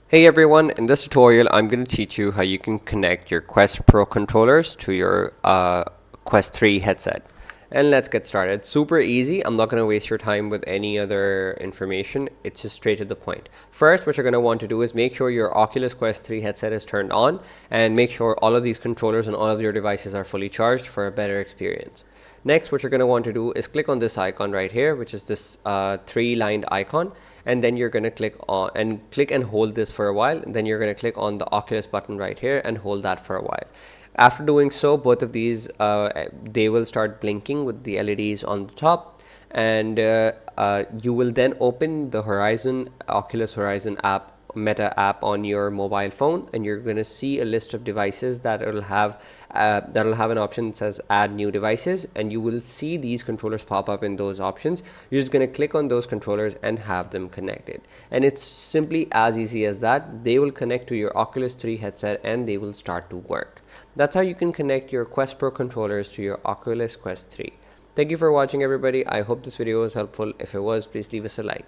Hey everyone, in this tutorial I'm going to teach you how you can connect your Quest Pro controllers to your Quest 3 headset. And let's get started. Super easy. I'm not going to waste your time with any other information. It's just straight to the point. First, what you're going to want to do is make sure your Oculus Quest 3 headset is turned on and make sure all of these controllers and all of your devices are fully charged for a better experience. Next, what you're going to want to do is click on this icon right here, which is this three-lined icon, and then you're going to click and hold this for a while. And then you're going to click on the Oculus button right here and hold that for a while. After doing so, both of these they will start blinking with the LEDs on the top, and you will then open the Oculus Horizon app, Meta app on your mobile phone, and you're going to see a list of devices that will have an option that says add new devices, and you will see these controllers pop up in those options. You're just going to click on those controllers and have them connected, and it's simply as easy as that. They will connect to your Oculus 3 headset and they will start to work. That's how you can connect your Quest Pro controllers to your Oculus Quest 3. Thank you for watching, everybody. I hope this video was helpful. If it was, please leave us a like.